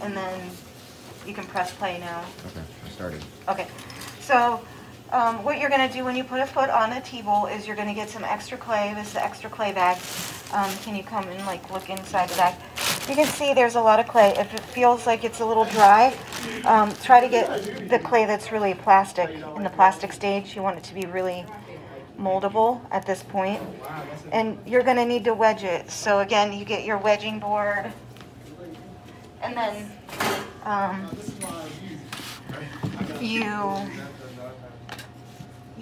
and then you can press play now. Okay, I started. Okay, so what you're going to do when you put a foot on a T-bowl is you're going to get some extra clay. This is the extra clay bag. Can you come and like look inside the bag? You can see there's a lot of clay. If it feels like it's a little dry, try to get the clay that's really plastic. In the plastic stage, you want it to be really moldable at this point. And you're going to need to wedge it. So again, you get your wedging board, and then you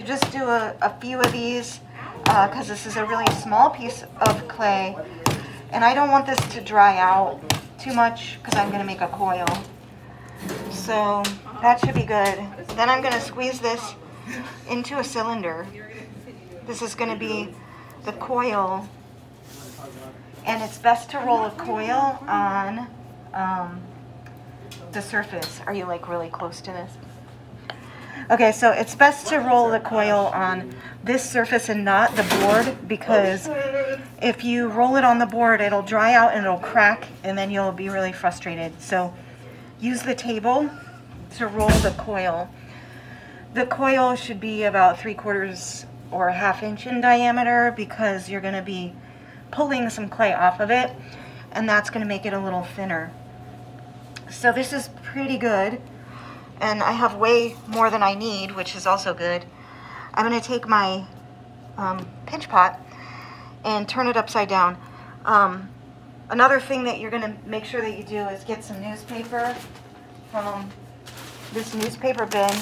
just do a few of these because this is a really small piece of clay, and I don't want this to dry out too much because I'm going to make a coil. So that should be good. Then I'm going to squeeze this into a cylinder. This is going to be the coil, and it's best to roll a coil on the surface. Are you like really close to this? Okay, so it's best to roll the coil on this surface and not the board, because if you roll it on the board, it'll dry out and it'll crack, and then you'll be really frustrated. So use the table to roll the coil. The coil should be about 3/4 or a 1/2 inch in diameter, because you're going to be pulling some clay off of it, and that's going to make it a little thinner. So this is pretty good, and I have way more than I need, which is also good. I'm going to take my pinch pot and turn it upside down. Another thing that you're going to make sure that you do is get some newspaper from this newspaper bin.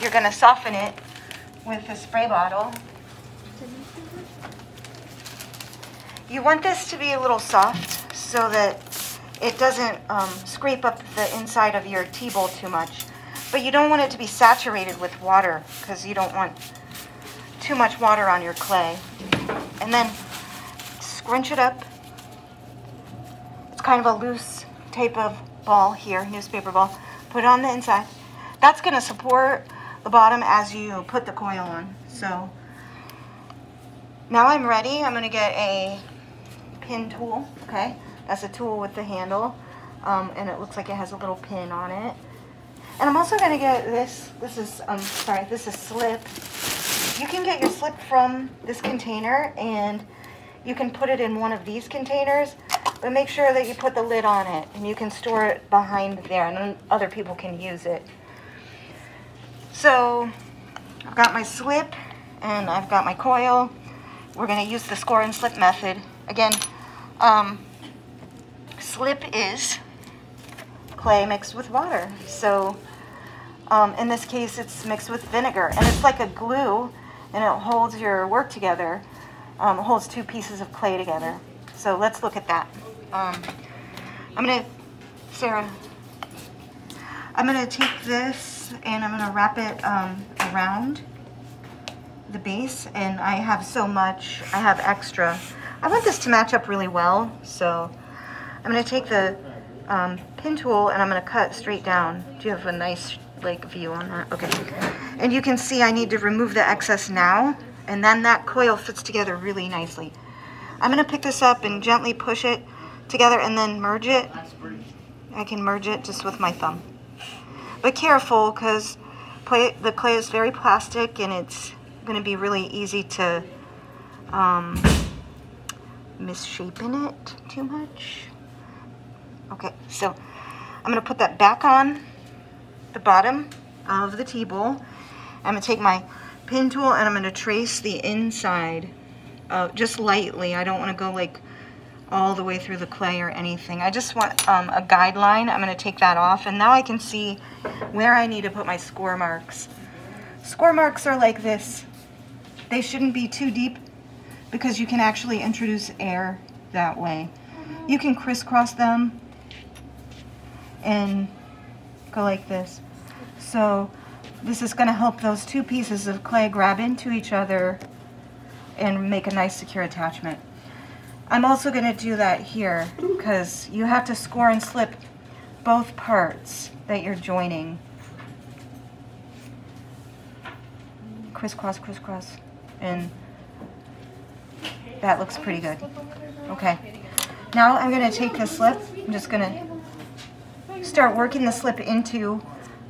You're going to soften it with a spray bottle. You want this to be a little soft so that it doesn't scrape up the inside of your T-bowl too much. But you don't want it to be saturated with water, because you don't want too much water on your clay. And then scrunch it up. It's kind of a loose type of ball here, newspaper ball. Put it on the inside. That's going to support the bottom as you put the coil on. So now I'm ready. I'm going to get a pin tool. Okay, that's a tool with the handle, and it looks like it has a little pin on it. And I'm also going to get this. This is slip. You can get your slip from this container, and you can put it in one of these containers, but make sure that you put the lid on it, and you can store it behind there, and then other people can use it. So I've got my slip, and I've got my coil. We're going to use the score and slip method. Again, slip is clay mixed with water. So in this case, it's mixed with vinegar, and it's like a glue, and it holds your work together. It holds two pieces of clay together. So let's look at that. Sarah, I'm gonna take this and I'm gonna wrap it around the base, and I have so much, I have extra. I want this to match up really well, so I'm gonna take the pin tool and I'm gonna cut straight down. Do you have a nice like view on that? Okay. And you can see I need to remove the excess now, and then that coil fits together really nicely. I'm gonna pick this up and gently push it together and then merge it. I can merge it just with my thumb. But careful, because the clay is very plastic, and it's gonna be really easy to misshapen it too much. Okay, so I'm gonna put that back on the bottom of the T-bowl. I'm gonna take my pin tool and I'm gonna trace the inside just lightly. I don't want to go like all the way through the clay or anything. I just want a guideline. I'm gonna take that off, and now I can see where I need to put my score marks. Score marks are like this. They shouldn't be too deep, because you can actually introduce air that way. You can crisscross them and go like this. So this is going to help those two pieces of clay grab into each other and make a nice secure attachment. I'm also going to do that here, because you have to score and slip both parts that you're joining. Crisscross, crisscross, and that looks pretty good. Okay, now I'm going to take this slip. I'm just going to start working the slip into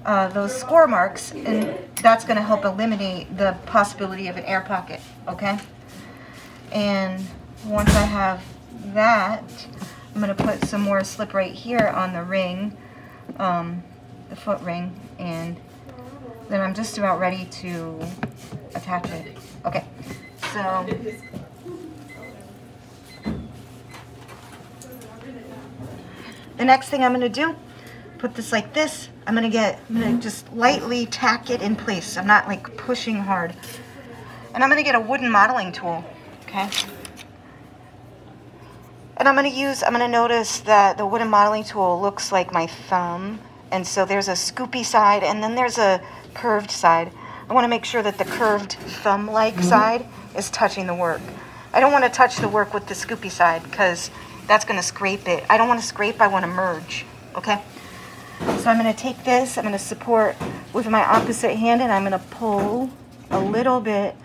those score marks, and that's going to help eliminate the possibility of an air pocket, okay? And once I have that, I'm going to put some more slip right here on the ring, the foot ring, and then I'm just about ready to attach it. Okay, so the next thing I'm going to do, put this like this. I'm going to just lightly tack it in place. I'm not like pushing hard. And I'm going to get a wooden modeling tool, okay? And I'm going to notice that the wooden modeling tool looks like my thumb. And so there's a scoopy side and then there's a curved side. I want to make sure that the curved thumb-like side is touching the work. I don't want to touch the work with the scoopy side because that's going to scrape it. I don't want to scrape, I want to merge, okay? So I'm going to take this, I'm going to support with my opposite hand, and I'm going to pull a little bit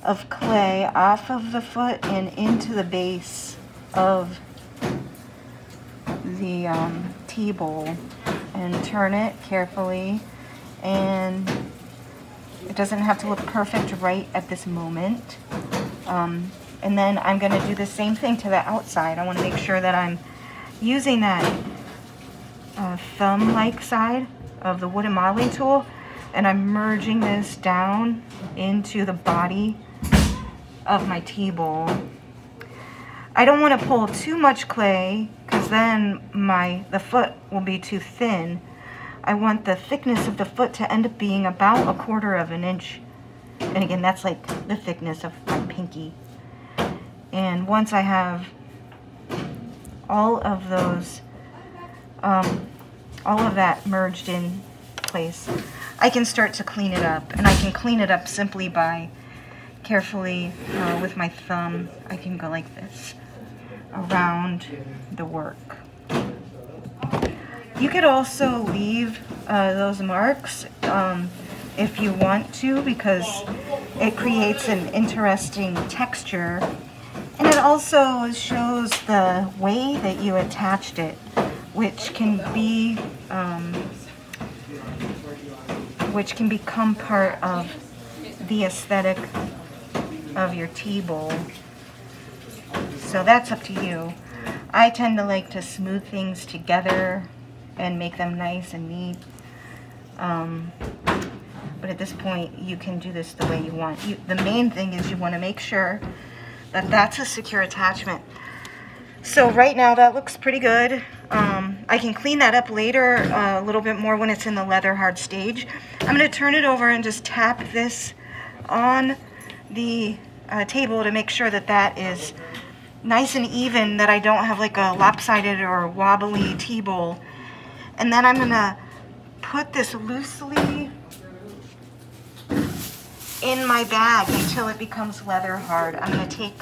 of clay off of the foot and into the base of the T-bowl and turn it carefully. And it doesn't have to look perfect right at this moment. And then I'm going to do the same thing to the outside. I want to make sure that I'm using that thumb-like side of the wooden modeling tool, and I'm merging this down into the body of my T-bowl. I don't want to pull too much clay because then the foot will be too thin. I want the thickness of the foot to end up being about 1/4 of an inch. And again, that's like the thickness of my pinky. And once I have all of those, all of that merged in place, I can start to clean it up. And I can clean it up simply by carefully, with my thumb, I can go like this around the work. You could also leave those marks if you want to, because it creates an interesting texture. And it also shows the way that you attached it, which can become part of the aesthetic of your T-bowl. So that's up to you. I tend to like to smooth things together and make them nice and neat. But at this point, you can do this the way you want. The main thing is you want to make sure that that's a secure attachment. So right now that looks pretty good. I can clean that up later a little bit more when it's in the leather hard stage. I'm going to turn it over and just tap this on the table to make sure that that is nice and even, that I don't have like a lopsided or wobbly T-bowl. And then I'm going to put this loosely in my bag until it becomes leather hard. I'm going to take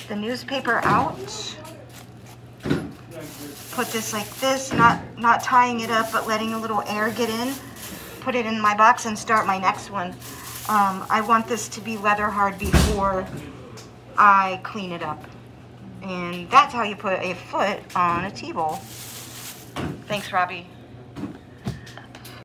the newspaper out, put this like this, not tying it up but letting a little air get in, put it in my box and start my next one. I want this to be leather hard before I clean it up. And that's how you put a foot on a T-bowl. Thanks, Robbie.